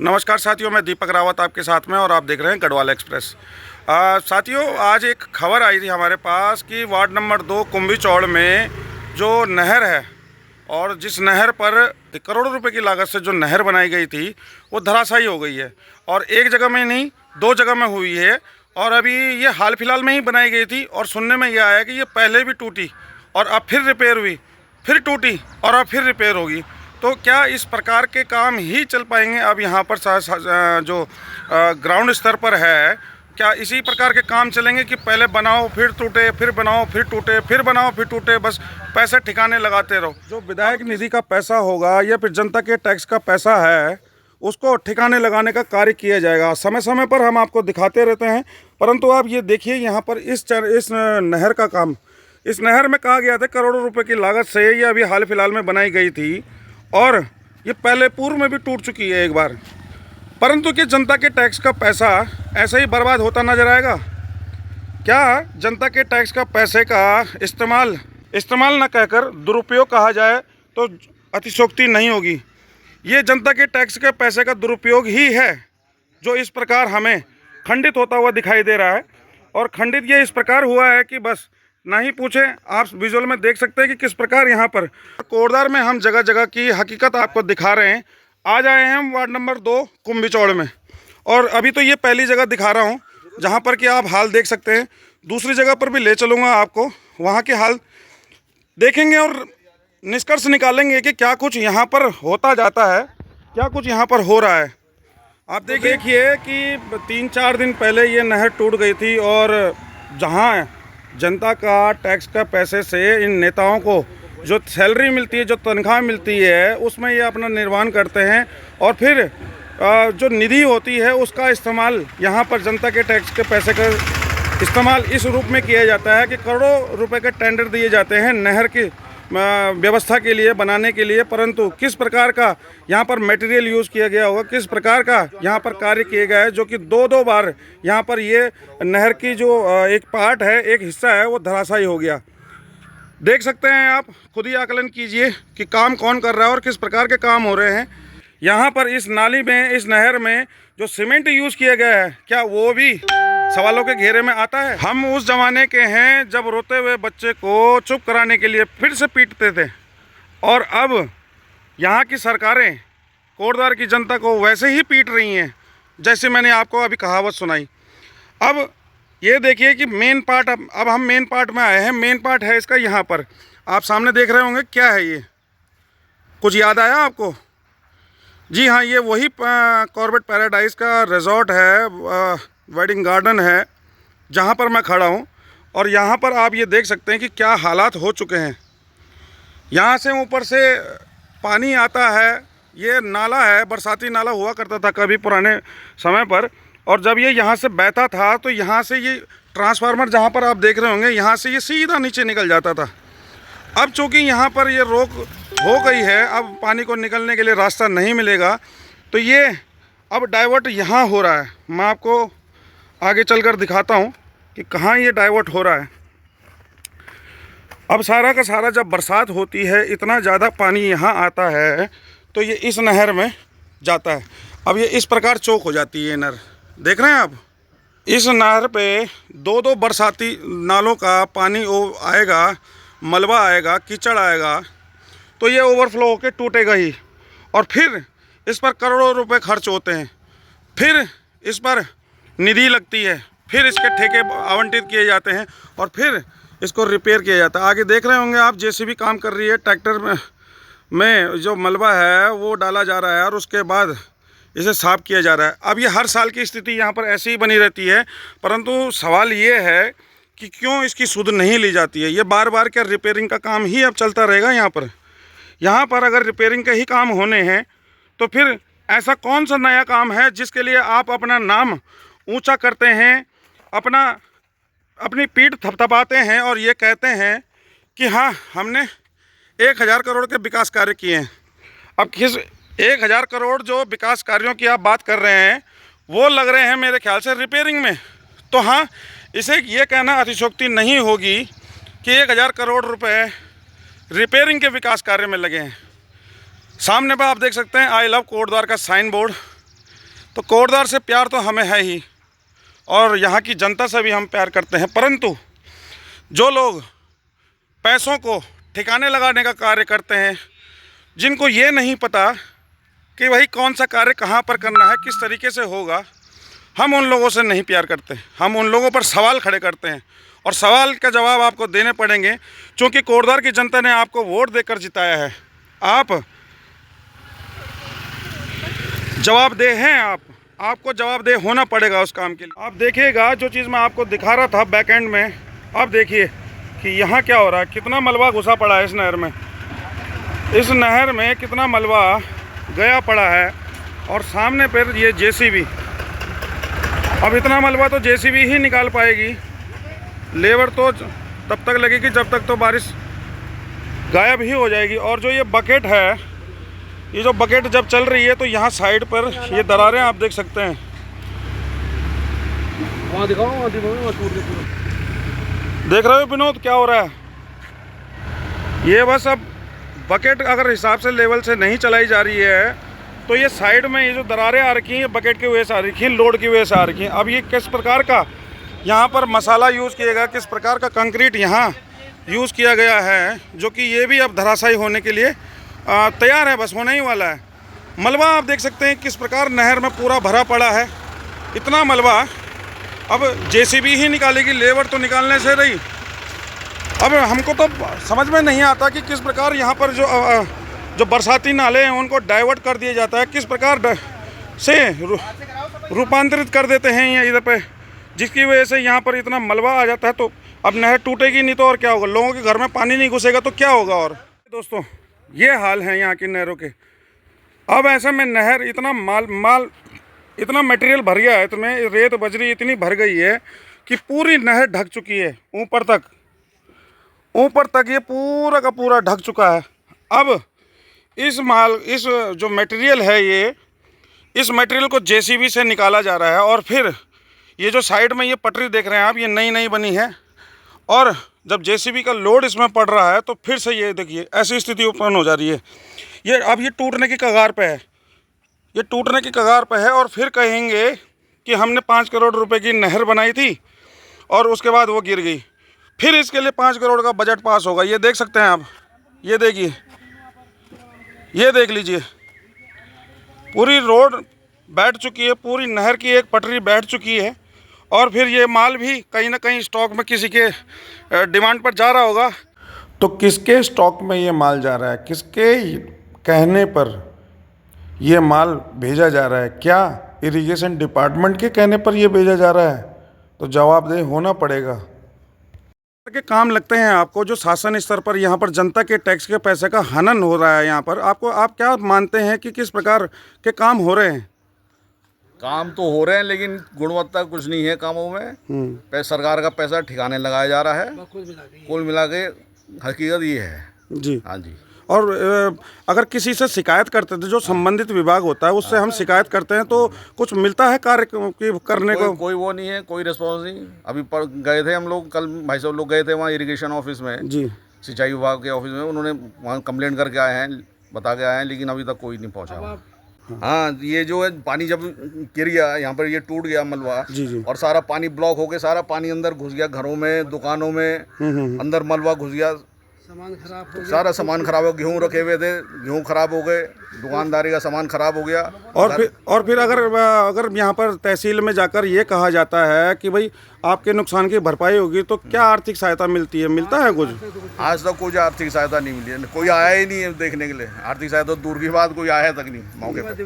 नमस्कार साथियों, मैं दीपक रावत आपके साथ में और आप देख रहे हैं गढ़वाल एक्सप्रेस। साथियों, आज एक खबर आई थी हमारे पास कि वार्ड नंबर 2 कुंभी चौड़ में जो नहर है और जिस नहर पर करोड़ों रुपए की लागत से जो नहर बनाई गई थी वो धराशायी हो गई है। और एक जगह में नहीं, 2 जगह में हुई है। और अभी ये हाल फिलहाल में ही बनाई गई थी और सुनने में यह आया कि ये पहले भी टूटी और अब फिर रिपेयर हुई, फिर टूटी और अब फिर रिपेयर होगी। तो क्या इस प्रकार के काम ही चल पाएंगे अब यहाँ पर जो ग्राउंड स्तर पर है? क्या इसी प्रकार के काम चलेंगे कि पहले बनाओ फिर टूटे, फिर बनाओ फिर टूटे, फिर बनाओ फिर टूटे, बस पैसे ठिकाने लगाते रहो? जो विधायक निधि का पैसा होगा या फिर जनता के टैक्स का पैसा है उसको ठिकाने लगाने का कार्य किया जाएगा। समय समय पर हम आपको दिखाते रहते हैं, परंतु आप ये देखिए यहाँ पर इस नहर का काम, इस नहर में कहा गया था करोड़ों रुपए की लागत से ये अभी हाल फिलहाल में बनाई गई थी और ये पहले पूर्व में भी टूट चुकी है एक बार। परंतु कि जनता के टैक्स का पैसा ऐसे ही बर्बाद होता नजर आएगा? क्या जनता के टैक्स का पैसे का इस्तेमाल न कहकर दुरुपयोग कहा जाए तो अतिशयोक्ति नहीं होगी। ये जनता के टैक्स के पैसे का दुरुपयोग ही है जो इस प्रकार हमें खंडित होता हुआ दिखाई दे रहा है। और खंडित ये इस प्रकार हुआ है कि बस ना ही पूछे। आप विजुअल में देख सकते हैं कि किस प्रकार यहाँ पर कोटद्वार में हम जगह जगह की हकीकत आपको दिखा रहे हैं। आज आए हैं हम वार्ड नंबर 2 कुंभी चौड़ में और अभी तो ये पहली जगह दिखा रहा हूँ जहाँ पर कि आप हाल देख सकते हैं। दूसरी जगह पर भी ले चलूँगा आपको, वहाँ के हाल देखेंगे और निष्कर्ष निकालेंगे कि क्या कुछ यहाँ पर होता जाता है, क्या कुछ यहाँ पर हो रहा है। आप देखिए कि 3-4 दिन पहले ये नहर टूट गई थी और जहाँ जनता का टैक्स का पैसे से इन नेताओं को जो सैलरी मिलती है, जो तनख्वाह मिलती है, उसमें ये अपना निर्वाह करते हैं और फिर जो निधि होती है उसका इस्तेमाल यहाँ पर जनता के टैक्स के पैसे का इस्तेमाल इस रूप में किया जाता है कि करोड़ों रुपए के टेंडर दिए जाते हैं नहर की व्यवस्था के लिए, बनाने के लिए। परंतु किस प्रकार का यहाँ पर मटेरियल यूज़ किया गया होगा, किस प्रकार का यहाँ पर कार्य किए गए हैं, जो कि 2-2 बार यहाँ पर ये नहर की जो एक पार्ट है, एक हिस्सा है, वो धराशायी हो गया। देख सकते हैं आप, खुद ही आकलन कीजिए कि काम कौन कर रहा है और किस प्रकार के काम हो रहे हैं। यहाँ पर इस नाली में, इस नहर में जो सीमेंट यूज़ किया गया है, क्या वो भी सवालों के घेरे में आता है? हम उस ज़माने के हैं जब रोते हुए बच्चे को चुप कराने के लिए फिर से पीटते थे और अब यहाँ की सरकारें कोटद्वार की जनता को वैसे ही पीट रही हैं जैसे मैंने आपको अभी कहावत सुनाई। अब ये देखिए कि मेन पार्ट, अब हम मेन पार्ट में आए हैं। मेन पार्ट है इसका यहाँ पर, आप सामने देख रहे होंगे। क्या है ये? कुछ याद आया आपको? जी हाँ, ये वही कॉर्बेट पैराडाइज का रिजॉर्ट है, वेडिंग गार्डन है जहाँ पर मैं खड़ा हूँ। और यहाँ पर आप ये देख सकते हैं कि क्या हालात हो चुके हैं। यहाँ से ऊपर से पानी आता है, ये नाला है, बरसाती नाला हुआ करता था कभी पुराने समय पर। और जब ये यहाँ से बहता था तो यहाँ से ये ट्रांसफार्मर जहाँ पर आप देख रहे होंगे, यहाँ से ये सीधा नीचे निकल जाता था। अब चूँकि यहाँ पर ये रोक हो गई है, अब पानी को निकलने के लिए रास्ता नहीं मिलेगा, तो ये अब डाइवर्ट यहाँ हो रहा है। मैं आपको आगे चलकर दिखाता हूँ कि कहाँ ये डाइवर्ट हो रहा है। अब सारा का सारा जब बरसात होती है, इतना ज़्यादा पानी यहाँ आता है तो ये इस नहर में जाता है। अब ये इस प्रकार चौक हो जाती है ये नहर, देख रहे हैं आप। इस नहर पे 2-2 बरसाती नालों का पानी आएगा, मलबा आएगा, कीचड़ आएगा, तो ये ओवरफ्लो होकर टूटेगा ही। और फिर इस पर करोड़ों रुपए खर्च होते हैं, फिर इस पर निधि लगती है, फिर इसके ठेके आवंटित किए जाते हैं और फिर इसको रिपेयर किया जाता है। आगे देख रहे होंगे आप, जेसीबी काम कर रही है, ट्रैक्टर में जो मलबा है वो डाला जा रहा है और उसके बाद इसे साफ किया जा रहा है। अब ये हर साल की स्थिति यहाँ पर ऐसी ही बनी रहती है, परंतु सवाल ये है कि क्यों इसकी सुध नहीं ली जाती है। ये बार बार क्या रिपेयरिंग का काम ही अब चलता रहेगा यहाँ पर? यहाँ पर अगर रिपेयरिंग के ही काम होने हैं तो फिर ऐसा कौन सा नया काम है जिसके लिए आप अपना नाम ऊंचा करते हैं, अपनी पीठ थपथपाते हैं और ये कहते हैं कि हाँ, हमने 1000 करोड़ के विकास कार्य किए हैं। अब किस 1000 करोड़ जो विकास कार्यों की आप बात कर रहे हैं वो लग रहे हैं मेरे ख्याल से रिपेयरिंग में। तो हाँ, इसे ये कहना अतिशयोक्ति नहीं होगी कि 1000 करोड़ रुपए रिपेयरिंग के विकास कार्य में लगे हैं। सामने पर आप देख सकते हैं आई लव कोटद्वार का साइन बोर्ड। तो कोटद्वार से प्यार तो हमें है ही और यहाँ की जनता से भी हम प्यार करते हैं, परंतु जो लोग पैसों को ठिकाने लगाने का कार्य करते हैं, जिनको ये नहीं पता कि भाई कौन सा कार्य कहाँ पर करना है, किस तरीके से होगा, हम उन लोगों से नहीं प्यार करते। हम उन लोगों पर सवाल खड़े करते हैं और सवाल का जवाब आपको देने पड़ेंगे, क्योंकि कोटद्वार की जनता ने आपको वोट देकर जिताया है। आप जवाबदेह हैं, आपको जवाबदेह होना पड़ेगा उस काम के लिए। आप देखिएगा जो चीज़ मैं आपको दिखा रहा था बैक एंड में, आप देखिए कि यहाँ क्या हो रहा है, कितना मलबा घुसा पड़ा है इस नहर में। इस नहर में कितना मलबा गया पड़ा है और सामने पर ये जेसीबी। अब इतना मलबा तो जेसीबी ही निकाल पाएगी, लेबर तो तब तक लगेगी जब तक तो बारिश गायब ही हो जाएगी। और जो ये बकेट है, ये जो बकेट जब चल रही है तो यहाँ साइड पर ये दरारें आप देख सकते हैं। वहाँ दिखाओ, वहाँ देख रहे हो विनोद क्या हो रहा है? ये बस अब बकेट अगर हिसाब से लेवल से नहीं चलाई जा रही है तो ये साइड में ये जो दरारें आ रखी हैं बकेट की वजह से आ रखी हैं, लोड की वजह से आ रखी हैं। अब ये किस प्रकार का यहाँ पर मसाला यूज़ किया गया, किस प्रकार का कंक्रीट यहाँ यूज़ किया गया है, जो कि ये भी अब धराशायी होने के लिए तैयार है, बस होने ही वाला है। मलबा आप देख सकते हैं किस प्रकार नहर में पूरा भरा पड़ा है। इतना मलबा अब जेसीबी ही निकालेगी, लेबर तो निकालने से रही। अब हमको तो समझ में नहीं आता कि किस प्रकार यहाँ पर जो बरसाती नाले हैं उनको डाइवर्ट कर दिया जाता है, किस प्रकार से रूपांतरित कर देते हैं ये इधर पे, जिसकी वजह से यहाँ पर इतना मलबा आ जाता है। तो अब नहर टूटेगी नहीं तो और क्या होगा, लोगों के घर में पानी नहीं घुसेगा तो क्या होगा। और दोस्तों ये हाल है यहाँ की नहरों के। अब ऐसे में नहर इतना इतना मटेरियल भर गया है, इसमें रेत बजरी इतनी भर गई है कि पूरी नहर ढक चुकी है, ऊपर तक ये पूरा का पूरा ढक चुका है। अब इस जो मटेरियल है इस मटेरियल को जेसीबी से निकाला जा रहा है और फिर ये जो साइड में ये पटरी देख रहे हैं आप, ये नई बनी है और जब जेसीबी का लोड इसमें पड़ रहा है तो फिर से ये देखिए ऐसी स्थिति उत्पन्न हो जा रही है। ये टूटने की कगार पे है, ये टूटने की कगार पे है। और फिर कहेंगे कि हमने 5 करोड़ रुपए की नहर बनाई थी और उसके बाद वो गिर गई, फिर इसके लिए 5 करोड़ का बजट पास होगा। ये देख सकते हैं आप, ये देखिए, ये देख लीजिए, पूरी रोड बैठ चुकी है, पूरी नहर की एक पटरी बैठ चुकी है और फिर ये माल भी कहीं ना कहीं स्टॉक में किसी के डिमांड पर जा रहा होगा। तो किसके स्टॉक में ये माल जा रहा है, किसके कहने पर ये माल भेजा जा रहा है? क्या इरिगेशन डिपार्टमेंट के कहने पर ये भेजा जा रहा है? तो जवाबदेह होना पड़ेगा। के काम लगते हैं आपको जो शासन स्तर पर यहाँ पर जनता के टैक्स के पैसे का हनन हो रहा है यहाँ पर, आप क्या मानते हैं कि किस प्रकार के काम हो रहे हैं? काम तो हो रहे हैं लेकिन गुणवत्ता कुछ नहीं है कामों में। सरकार का पैसा ठिकाने लगाया जा रहा है, कुल मिला के हकीकत ये है जी। हाँ जी। और अगर किसी से शिकायत करते थे, जो संबंधित विभाग होता है उससे हम शिकायत करते हैं तो कुछ मिलता है कार्य करने को? कोई वो नहीं है, कोई रिस्पॉन्स नहीं। अभी गए थे हम लोग, कल भाई साहब लोग गए थे वहाँ इरिगेशन ऑफिस में जी, सिंचाई विभाग के ऑफिस में, उन्होंने वहाँ कंप्लेंट करके आए हैं, बता के आए हैं, लेकिन अभी तक कोई नहीं पहुँचा। हाँ, ये जो है पानी जब गिर गया यहाँ पर, ये टूट गया मलबा जी। और सारा पानी ब्लॉक हो गया, सारा पानी अंदर घुस गया, घरों में, दुकानों में अंदर मलबा घुस गया, सारा सामान खराब हो, गेहूँ रखे हुए थे, गेहूँ खराब हो गए, दुकानदारी का सामान खराब हो गया। और फिर अगर यहाँ पर तहसील में जाकर ये कहा जाता है कि भाई आपके नुकसान की भरपाई होगी तो क्या आर्थिक सहायता मिलती है? मिलता है कुछ? आज तक कोई आर्थिक सहायता नहीं मिली है, कोई आया ही नहीं है देखने के लिए। आर्थिक सहायता दूर की बात, कोई आया तक नहीं मौके पर।